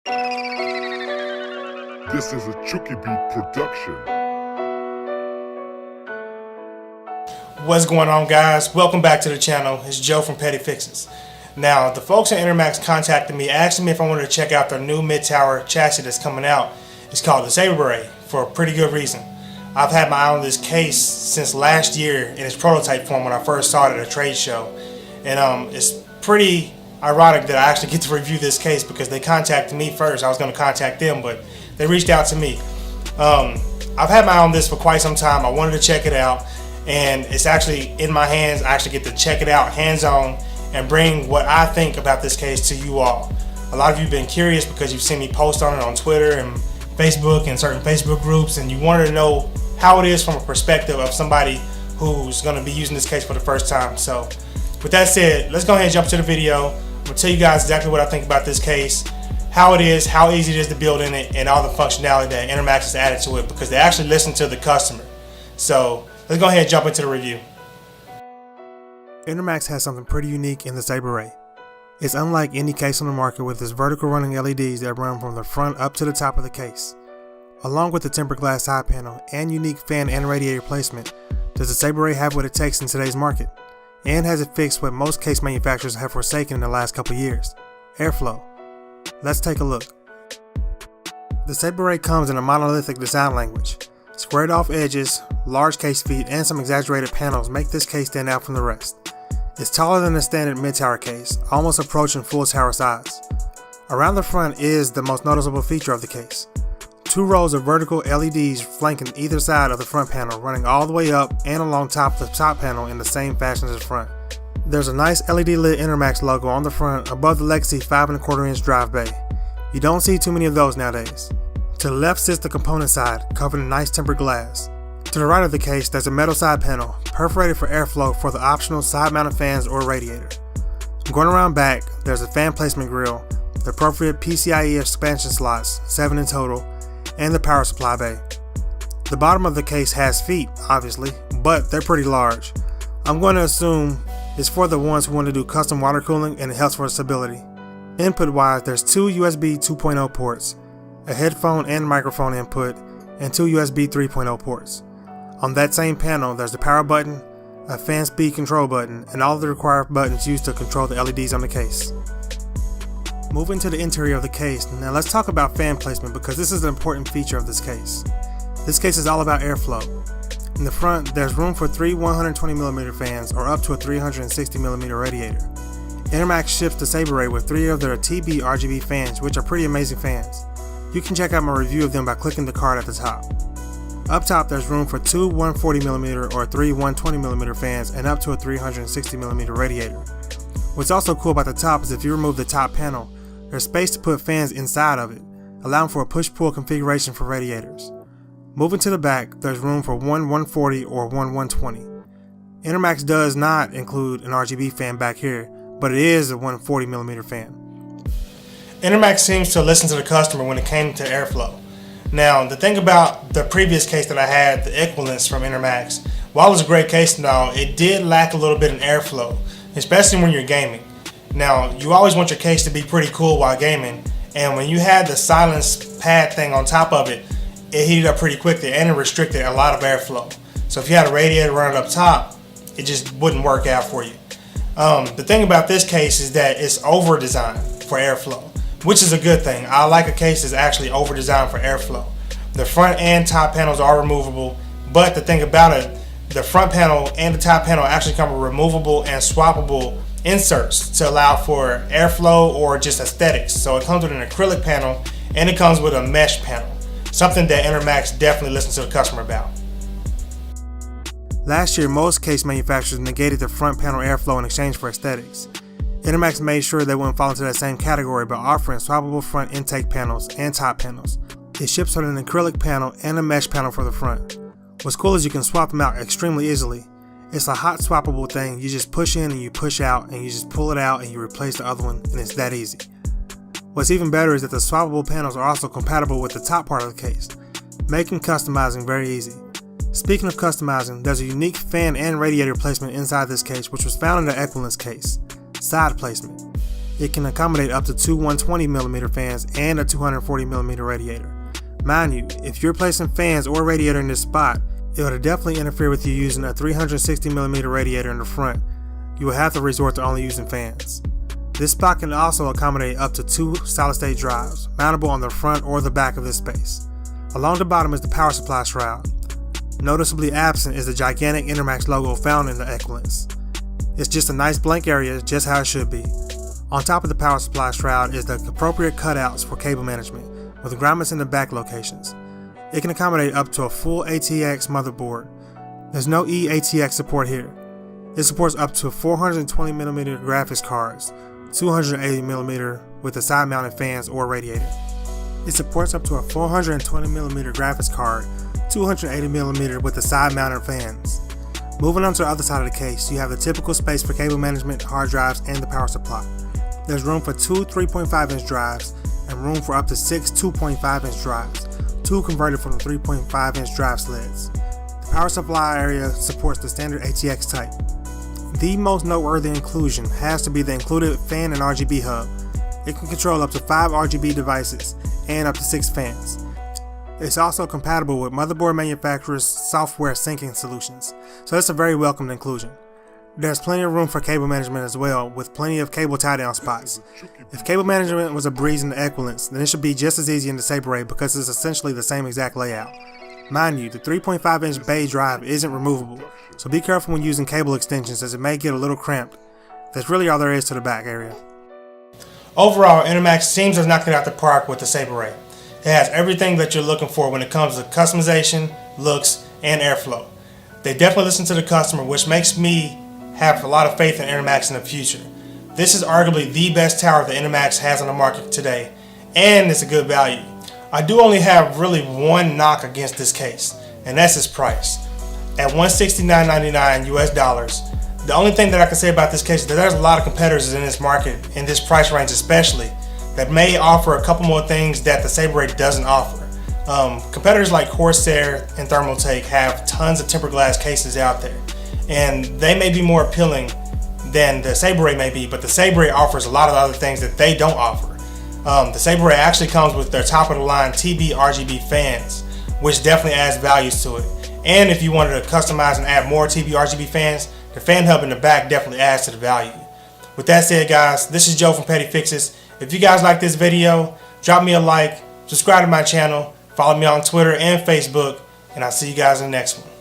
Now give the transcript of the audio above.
This is a Rgb production. What's going on, guys? Welcome back to the channel. It's Joe from Petty Fixes. Now, the folks at Enermax contacted me asking me if I wanted to check out their new midtower chassis that's coming out. It's called the Saberay, for a pretty good reason. I've had my eye on this case since last year in its prototype form when I first saw it at a trade show. And it's pretty ironic that I actually get to review this case because they contacted me first. I was going to contact them, but they reached out to me. I've had my eye on this for quite some time. I wanted to check it out, and it's actually in my hands. I actually get to check it out hands-on and bring what I think about this case to you all. A lot of you have been curious because you've seen me post on it on Twitter and Facebook and certain Facebook groups, and you wanted to know how it is from a perspective of somebody who's going to be using this case for the first time. So with that said, let's go ahead and jump to the video. I'm going to tell you guys exactly what I think about this case, how it is, how easy it is to build in it, and all the functionality that Enermax has added to it because they actually listen to the customer. So let's go ahead and jump into the review. Enermax has something pretty unique in the Saberay. It's unlike any case on the market with its vertical running LEDs that run from the front up to the top of the case. Along with the tempered glass side panel and unique fan and radiator placement, does the Saberay have what it takes in today's market? And has it fixed what most case manufacturers have forsaken in the last couple years? Airflow. Let's take a look. The Saberay comes in a monolithic design language. Squared off edges, large case feet, and some exaggerated panels make this case stand out from the rest. It's taller than a standard mid-tower case, almost approaching full tower size. Around the front is the most noticeable feature of the case. Two rows of vertical LEDs flanking either side of the front panel, running all the way up and along top of the top panel in the same fashion as the front. There's a nice LED lit Enermax logo on the front above the Legacy 5¼ inch drive bay. You don't see too many of those nowadays. To the left sits the component side, covered in nice tempered glass. To the right of the case, there's a metal side panel, perforated for airflow for the optional side-mounted fans or radiator. Going around back, there's a fan placement grill, the appropriate PCIe expansion slots, 7 in total, and the power supply bay. The bottom of the case has feet, obviously, but they're pretty large. I'm going to assume it's for the ones who want to do custom water cooling and it helps for stability. Input-wise, there's two USB 2.0 ports, a headphone and microphone input, and two USB 3.0 ports. On that same panel, there's the power button, a fan speed control button, and all of the required buttons used to control the LEDs on the case. Moving to the interior of the case, now let's talk about fan placement because this is an important feature of this case. This case is all about airflow. In the front, there's room for 3 120mm fans or up to a 360mm radiator. Enermax ships the Saberay with 3 of their TB Rgb fans, which are pretty amazing fans. You can check out my review of them by clicking the card at the top. Up top, there's room for 2 140mm or 3 120mm fans and up to a 360mm radiator. What's also cool about the top is if you remove the top panel, there's space to put fans inside of it, allowing for a push-pull configuration for radiators. Moving to the back, there's room for 1 140 or 1 120. Enermax does not include an RGB fan back here, but it is a 140mm fan. Enermax seems to listen to the customer when it came to airflow. Now, the thing about the previous case that I had, the Equalence from Enermax, while it was a great case and all, it did lack a little bit in airflow, especially when you're gaming. Now, you always want your case to be pretty cool while gaming, and when you had the silence pad thing on top of it, it heated up pretty quickly and it restricted a lot of airflow. So if you had a radiator running up top, it just wouldn't work out for you. The thing about this case is that it's over-designed for airflow, which is a good thing. I like a case that's actually over-designed for airflow. The front and top panels are removable, but the thing about it, the front panel and the top panel actually come with removable and swappable inserts to allow for airflow or just aesthetics. So it comes with an acrylic panel and it comes with a mesh panel, something that Enermax definitely listens to the customer about. Last year, most case manufacturers negated the front panel airflow in exchange for aesthetics. Enermax made sure they wouldn't fall into that same category by offering swappable front intake panels and top panels. It ships on an acrylic panel and a mesh panel for the front. What's cool is you can swap them out extremely easily. It's a hot swappable thing. You just push in and you push out and you just pull it out and you replace the other one, and it's that easy. What's even better is that the swappable panels are also compatible with the top part of the case, making customizing very easy. Speaking of customizing, there's a unique fan and radiator placement inside this case which was found in the Equalence case, side placement. It can accommodate up to two 120mm fans and a 240mm radiator. Mind you, if you're placing fans or radiator in this spot, it would definitely interfere with you using a 360mm radiator in the front. You will have to resort to only using fans. This spot can also accommodate up to two solid-state drives, mountable on the front or the back of this space. Along the bottom is the power supply shroud. Noticeably absent is the gigantic Enermax logo found in the Equilence. It's just a nice blank area, just how it should be. On top of the power supply shroud is the appropriate cutouts for cable management, with grommets in the back locations. It can accommodate up to a full ATX motherboard. There's no eATX support here. It supports up to 420mm graphics cards, 280mm with the side mounted fans or radiator. It supports up to a 420mm graphics card, 280mm with the side mounted fans. Moving on to the other side of the case, you have the typical space for cable management, hard drives, and the power supply. There's room for two 3.5-inch drives and room for up to six 2.5-inch drives, two converted from the 3.5-inch drive sleds. The power supply area supports the standard ATX type. The most noteworthy inclusion has to be the included fan and Rgb hub. It can control up to 5 RGB devices and up to 6 fans. It's also compatible with motherboard manufacturers' software syncing solutions, so it's a very welcomed inclusion. There's plenty of room for cable management as well, with plenty of cable tie-down spots. If cable management was a breeze in the Equilence, then it should be just as easy in the Saberay because it's essentially the same exact layout. Mind you, the 3.5-inch bay drive isn't removable, so be careful when using cable extensions as it may get a little cramped. That's really all there is to the back area. Overall, Enermax seems to knock it out the park with the Saberay. It has everything that you're looking for when it comes to customization, looks, and airflow. They definitely listen to the customer, which makes me have a lot of faith in Enermax in the future. This is arguably the best tower that Enermax has on the market today, and it's a good value. I do only have really one knock against this case, and that's its price. At $169.99 US dollars, the only thing that I can say about this case is that there's a lot of competitors in this market, in this price range especially, that may offer a couple more things that the Saberay doesn't offer. Competitors like Corsair and Thermaltake have tons of tempered glass cases out there, and they may be more appealing than the Saberay may be, but the Saberay offers a lot of other things that they don't offer. The Saberay actually comes with their top of the line TB RGB fans, which definitely adds values to it. And if you wanted to customize and add more TB RGB fans, the fan hub in the back definitely adds to the value. With that said, guys, this is Joe from Petty Fixes. If you guys like this video, drop me a like, subscribe to my channel, follow me on Twitter and Facebook, and I'll see you guys in the next one.